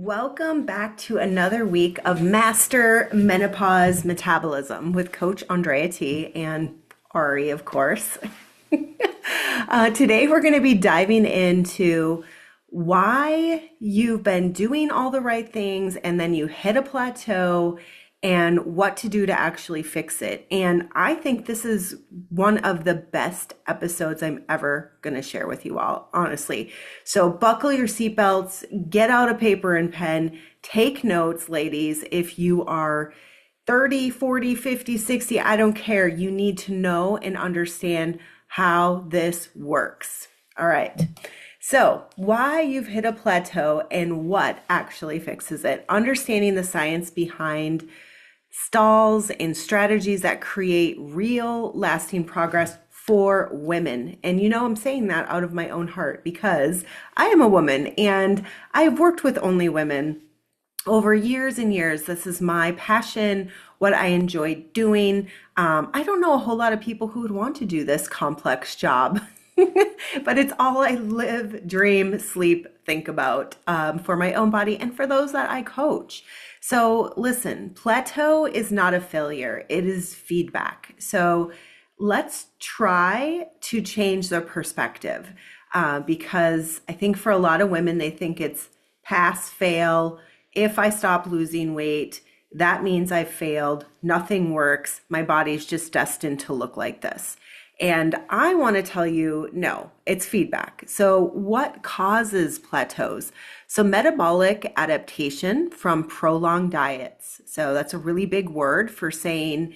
Welcome back to another week of Master Menopause Metabolism with Coach Andrea T and Ari, of course. Today, we're going to be diving into why you've been doing all the right things and then you hit a plateau and what to do to actually fix it. And I think this is one of the best episodes I'm ever going to share with you all, honestly. So buckle your seatbelts, get out a paper and pen, take notes, ladies. If you are 30, 40, 50, 60, I don't care. You need to know and understand how this works. All right. So, why you've hit a plateau and what actually fixes it. Understanding the science behind stalls and strategies that create real lasting progress for women. And I'm saying that out of my own heart because I am a woman and I've worked with only women over years and years. This is my passion, what I enjoy doing. I don't know a whole lot of people who would want to do this complex job, but it's all I live, dream, sleep, think about for my own body and for those that I coach. So listen, plateau is not a failure. It is feedback. So let's try to change the perspective because I think for a lot of women, they think it's pass, fail. If I stop losing weight, that means I've failed. Nothing works. My body's just destined to look like this. And I want to tell you, no, it's feedback. So what causes plateaus? So metabolic adaptation from prolonged diets. So that's a really big word for saying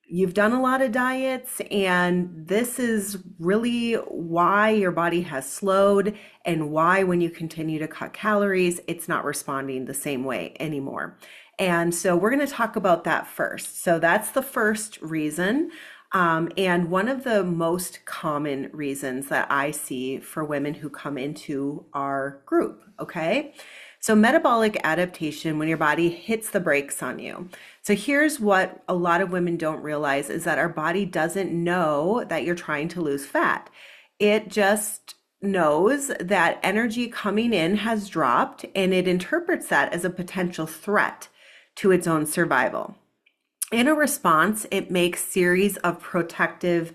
you've done a lot of diets and this is really why your body has slowed and why when you continue to cut calories, it's not responding the same way anymore. And so we're going to talk about that first. So that's the first reason. And one of the most common reasons that I see for women who come into our group, okay? So metabolic adaptation, when your body hits the brakes on you. So here's what a lot of women don't realize is that our body doesn't know that you're trying to lose fat. It just knows that energy coming in has dropped and it interprets that as a potential threat to its own survival. In a response, it makes series of protective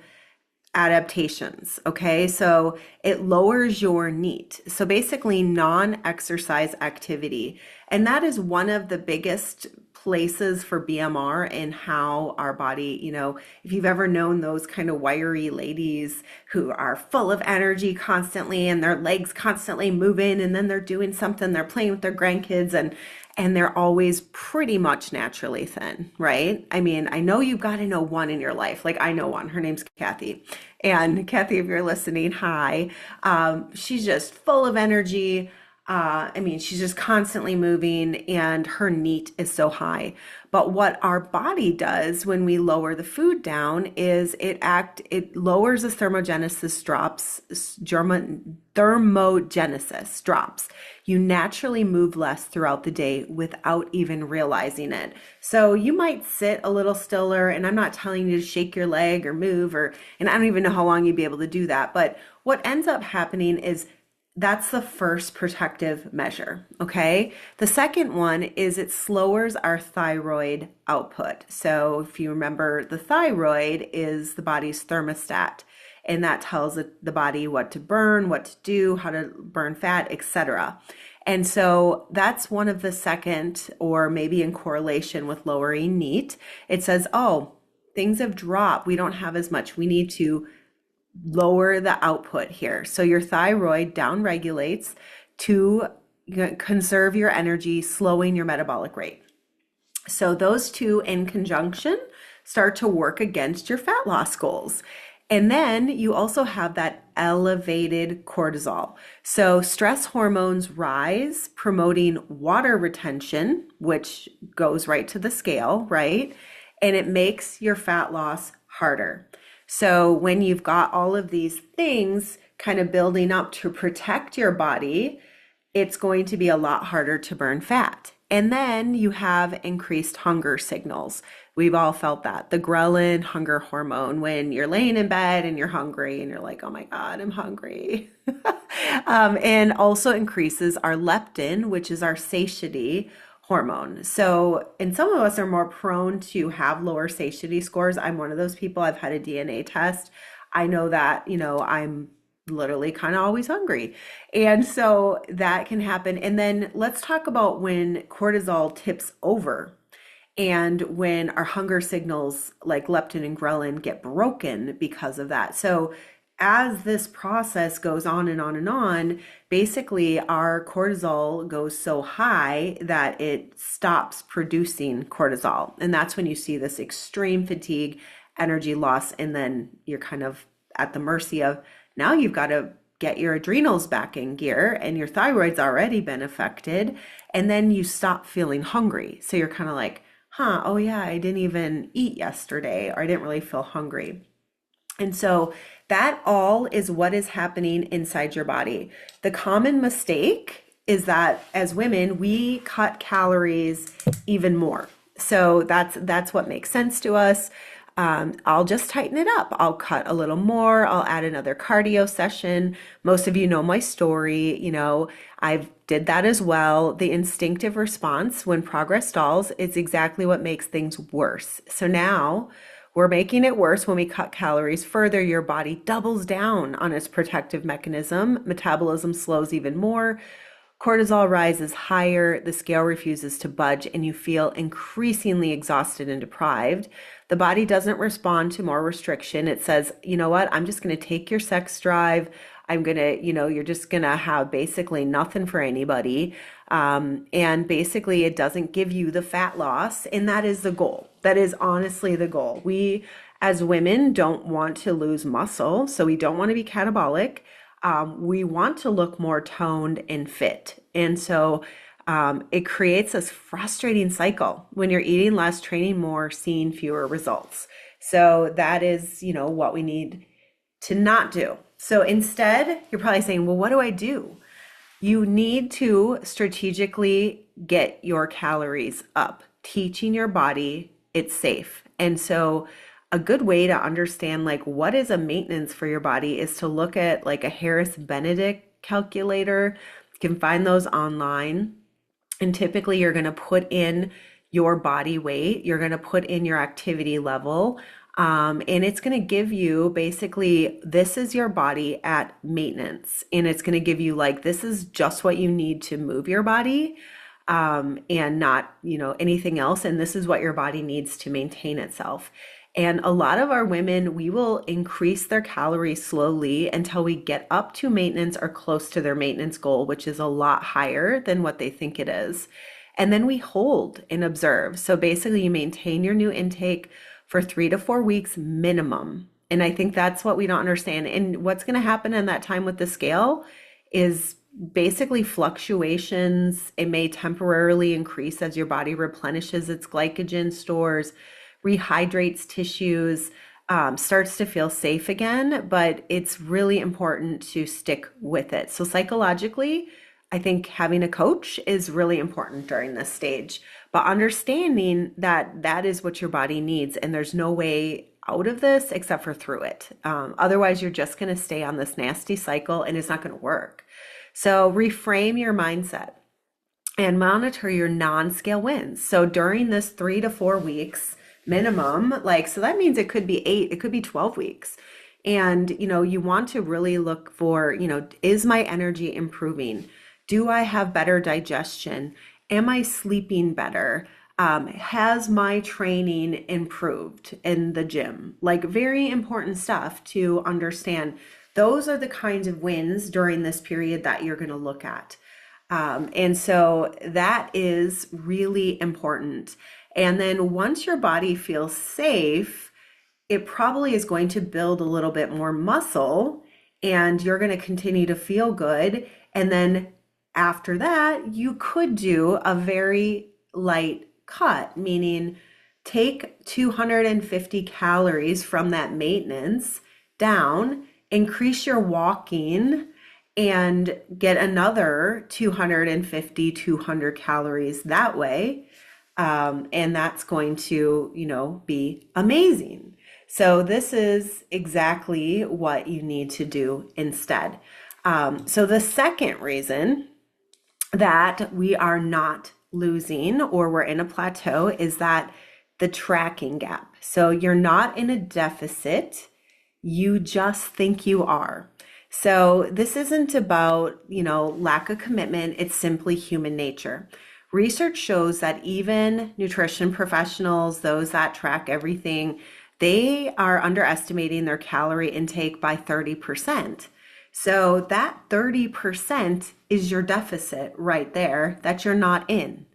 adaptations. Okay, so it lowers your NEAT. So basically non-exercise activity. And that is one of the biggest places for BMR and how our body, if you've ever known those kind of wiry ladies who are full of energy constantly and their legs constantly moving and then they're doing something, they're playing with their grandkids and they're always pretty much naturally thin, right? I mean, I know you've got to know one in your life. Like I know one, her name's Kathy. And Kathy, if you're listening, hi. She's just full of energy. She's just constantly moving and her NEAT is so high. But what our body does when we lower the food down is it lowers the thermogenesis drops. You naturally move less throughout the day without even realizing it. So you might sit a little stiller, and I'm not telling you to shake your leg or move and I don't even know how long you'd be able to do that. But what ends up happening is that's the first protective measure, okay? The second one is it lowers our thyroid output. So if you remember, the thyroid is the body's thermostat, and that tells the body what to burn, what to do, how to burn fat, etc. And so that's one of the second, or maybe in correlation with lowering NEAT, it says, oh, things have dropped. We don't have as much. We need to lower the output here. So your thyroid down regulates to conserve your energy, slowing your metabolic rate. So those two in conjunction start to work against your fat loss goals. And then you also have that elevated cortisol. So stress hormones rise, promoting water retention, which goes right to the scale, right? And it makes your fat loss harder. So when you've got all of these things kind of building up to protect your body, it's going to be a lot harder to burn fat. And then you have increased hunger signals. We've all felt that. The ghrelin hunger hormone, when you're laying in bed and you're hungry and you're like, oh my God, I'm hungry. And also increases our leptin, which is our satiety hormone. So, and some of us are more prone to have lower satiety scores. I'm one of those people. I've had a DNA test. I know that, I'm literally kind of always hungry. And so that can happen. And then let's talk about when cortisol tips over and when our hunger signals like leptin and ghrelin get broken because of that. So as this process goes on and on and on, basically our cortisol goes so high that it stops producing cortisol. And that's when you see this extreme fatigue, energy loss, and then you're kind of at the mercy of now you've got to get your adrenals back in gear and your thyroid's already been affected. And then you stop feeling hungry. So you're kind of like, oh yeah, I didn't even eat yesterday, or I didn't really feel hungry. And so that all is what is happening inside your body. The common mistake is that as women, we cut calories even more. So that's what makes sense to us. I'll just tighten it up. I'll cut a little more. I'll add another cardio session. Most of you know my story. I've did that as well. The instinctive response when progress stalls is exactly what makes things worse. So now we're making it worse when we cut calories further. Your body doubles down on its protective mechanism. Metabolism slows even more. Cortisol rises higher, the scale refuses to budge, and you feel increasingly exhausted and deprived. The body doesn't respond to more restriction. It says, you know what, I'm just going to take your sex drive. I'm going to, you're just going to have basically nothing for anybody. And basically, it doesn't give you the fat loss. And that is the goal. That is honestly the goal. We, as women, don't want to lose muscle. So we don't want to be catabolic. We want to look more toned and fit. And so it creates this frustrating cycle when you're eating less, training more, seeing fewer results. So that is, what we need to not do. So instead, you're probably saying, well, what do I do? You need to strategically get your calories up, teaching your body it's safe. And so a good way to understand like what is a maintenance for your body is to look at like a Harris Benedict calculator. You can find those online. And typically you're going to put in your body weight, you're going to put in your activity level, and it's going to give you basically this is your body at maintenance. And it's going to give you like this is just what you need to move your body, and not, anything else. And this is what your body needs to maintain itself. And a lot of our women, we will increase their calories slowly until we get up to maintenance or close to their maintenance goal, which is a lot higher than what they think it is. And then we hold and observe. So basically, you maintain your new intake for 3 to 4 weeks minimum. And I think that's what we don't understand. And what's going to happen in that time with the scale is basically fluctuations. It may temporarily increase as your body replenishes its glycogen stores, rehydrates tissues, starts to feel safe again, but it's really important to stick with it. So psychologically, I think having a coach is really important during this stage, but understanding that that is what your body needs and there's no way out of this except for through it. Otherwise, you're just going to stay on this nasty cycle and it's not going to work. So reframe your mindset and monitor your non-scale wins. So during this 3 to 4 weeks, minimum, so that means it could be 8, it could be 12 weeks. And, you want to really look for, is my energy improving? Do I have better digestion? Am I sleeping better? Has my training improved in the gym? Very important stuff to understand. Those are the kinds of wins during this period that you're going to look at. And so that is really important. And then once your body feels safe, it probably is going to build a little bit more muscle and you're going to continue to feel good. And then after that, you could do a very light cut, meaning take 250 calories from that maintenance down, increase your walking, and get another 250, 200 calories that way. And that's going to, be amazing. So this is exactly what you need to do instead. So the second reason that we are not losing or we're in a plateau is that the tracking gap. So you're not in a deficit, you just think you are. So this isn't about, lack of commitment, it's simply human nature. Research shows that even nutrition professionals, those that track everything, they are underestimating their calorie intake by 30%. So that 30% is your deficit right there that you're not in,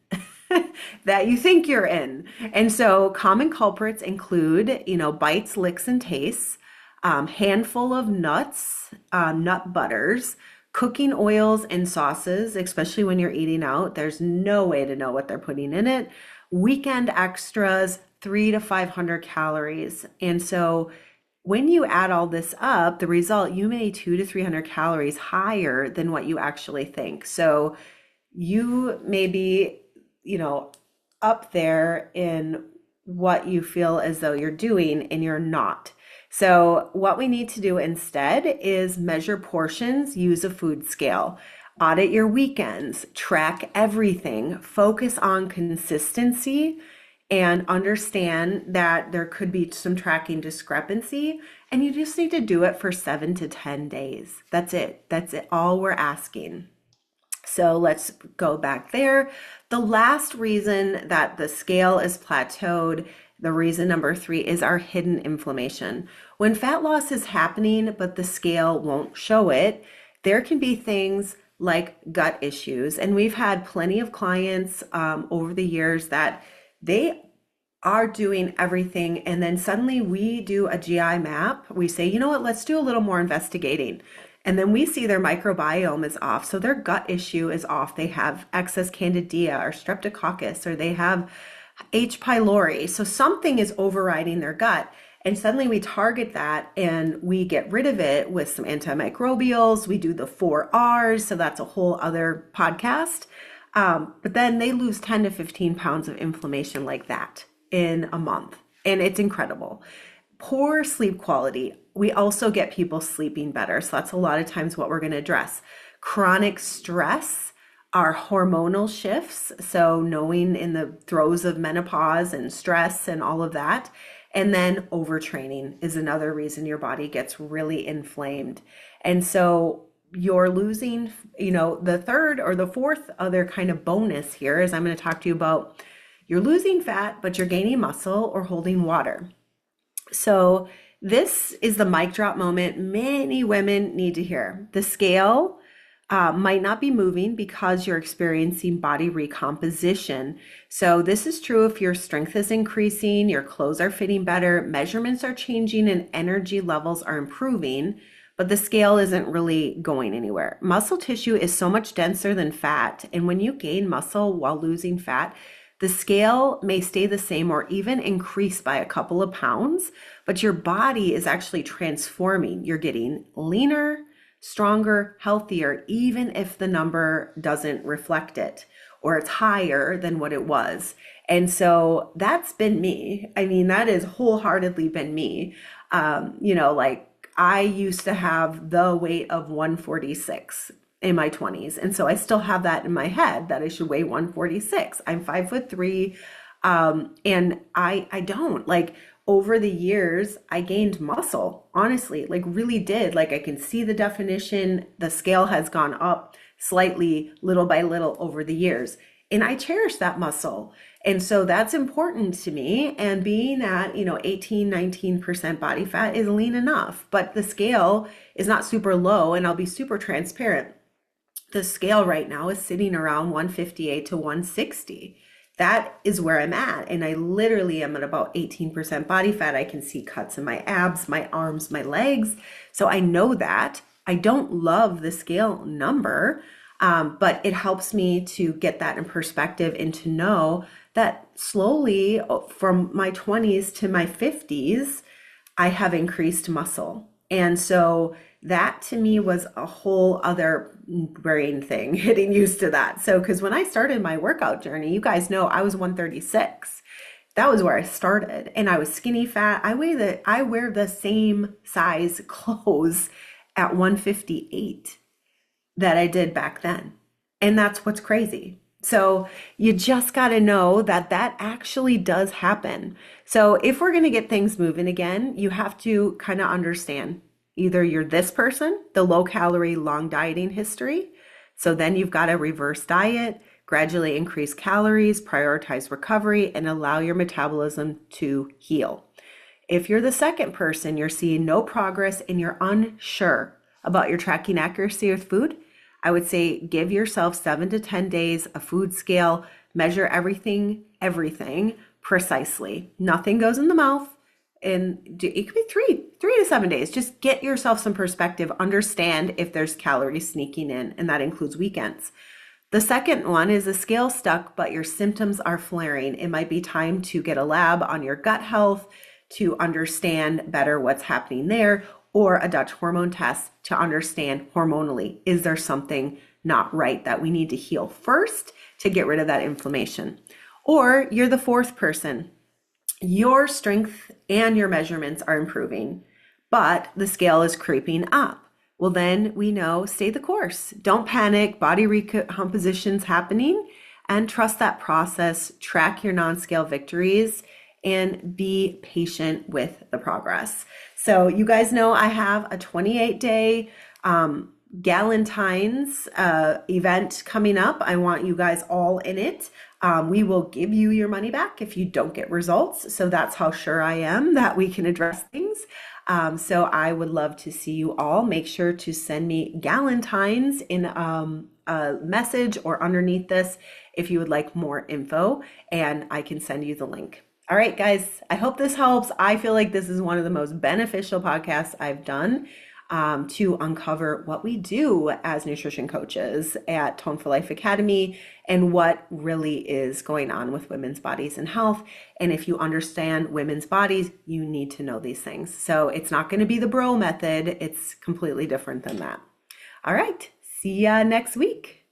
that you think you're in. And so common culprits include, bites, licks, and tastes, handful of nuts, nut butters, cooking oils and sauces, especially when you're eating out. There's no way to know what they're putting in it. Weekend extras, 300 to 500 calories. And so when you add all this up, the result, you may 200 to 300 calories higher than what you actually think. So you may be, up there in what you feel as though you're doing and you're not. So what we need to do instead is measure portions, use a food scale, audit your weekends, track everything, focus on consistency, and understand that there could be some tracking discrepancy, and you just need to do it for 7 to 10 days. That's it. That's it. All we're asking. So let's go back there. The last reason that the scale is plateaued, the reason number 3, is our hidden inflammation. When fat loss is happening, but the scale won't show it, there can be things like gut issues. And we've had plenty of clients over the years that they are doing everything, and then suddenly we do a GI map. We say, you know what, let's do a little more investigating. And then we see their microbiome is off. So their gut issue is off. They have excess candida or streptococcus, or they have H. pylori. So something is overriding their gut. And suddenly we target that and we get rid of it with some antimicrobials. We do the 4 R's. So that's a whole other podcast. But then they lose 10 to 15 pounds of inflammation like that in a month. And it's incredible. Poor sleep quality. We also get people sleeping better. So that's a lot of times what we're going to address. Chronic stress, our hormonal shifts. So knowing in the throes of menopause and stress and all of that. And then overtraining is another reason your body gets really inflamed. And so you're losing, the third or the fourth other kind of bonus here is I'm going to talk to you about you're losing fat, but you're gaining muscle or holding water. So this is the mic drop moment many women need to hear. The scale might not be moving because you're experiencing body recomposition. So this is true if your strength is increasing, your clothes are fitting better, measurements are changing, and energy levels are improving, but the scale isn't really going anywhere. Muscle tissue is so much denser than fat, and when you gain muscle while losing fat, the scale may stay the same or even increase by a couple of pounds, but your body is actually transforming. You're getting leaner, stronger, healthier, even if the number doesn't reflect it or it's higher than what it was. And so that's been me. I mean, that has wholeheartedly been me. Like I used to have the weight of 146 in my 20s. And so I still have that in my head that I should weigh 146. I'm 5'3". And I don't like over the years, I gained muscle, honestly, like really did. Like I can see the definition, the scale has gone up slightly, little by little over the years. And I cherish that muscle. And so that's important to me. And being at, 18, 19% body fat is lean enough, but the scale is not super low. And I'll be super transparent. The scale right now is sitting around 158 to 160. That is where I'm at. And I literally am at about 18% body fat. I can see cuts in my abs, my arms, my legs. So I know that. I don't love the scale number, but it helps me to get that in perspective and to know that slowly from my 20s to my 50s, I have increased muscle. And so that to me was a whole other brain thing, getting used to that. So, because when I started my workout journey, you guys know I was 136. That was where I started, and I was skinny fat. I wear the same size clothes at 158 that I did back then. And that's what's crazy. So you just got to know that that actually does happen. So if we're going to get things moving again, you have to kind of understand either you're this person, the low calorie, long dieting history. So then you've got to reverse diet, gradually increase calories, prioritize recovery, and allow your metabolism to heal. If you're the second person, you're seeing no progress and you're unsure about your tracking accuracy with food, I would say give yourself 7 to 10 days, a food scale, measure everything precisely. Nothing goes in the mouth. And it could be 3 to 7 days. Just get yourself some perspective, understand if there's calories sneaking in, and that includes weekends. The second one is a scale stuck, but your symptoms are flaring. It might be time to get a lab on your gut health to understand better what's happening there, or a Dutch hormone test to understand hormonally, is there something not right that we need to heal first to get rid of that inflammation? Or you're the fourth person. Your strength and your measurements are improving, but the scale is creeping up. Well, then we know, stay the course. Don't panic, body recomposition's happening, and trust that process, track your non-scale victories, and be patient with the progress. So you guys know I have a 28-day Galentine's event coming up. I want you guys all in it. We will give you your money back if you don't get results. So that's how sure I am that we can address things. So I would love to see you all. Make sure to send me Galentine's in a message or underneath this if you would like more info, and I can send you the link. All right, guys, I hope this helps. I feel like this is one of the most beneficial podcasts I've done to uncover what we do as nutrition coaches at Tone for Life Academy and what really is going on with women's bodies and health. And if you understand women's bodies, you need to know these things. So it's not going to be the bro method. It's completely different than that. All right, see ya next week.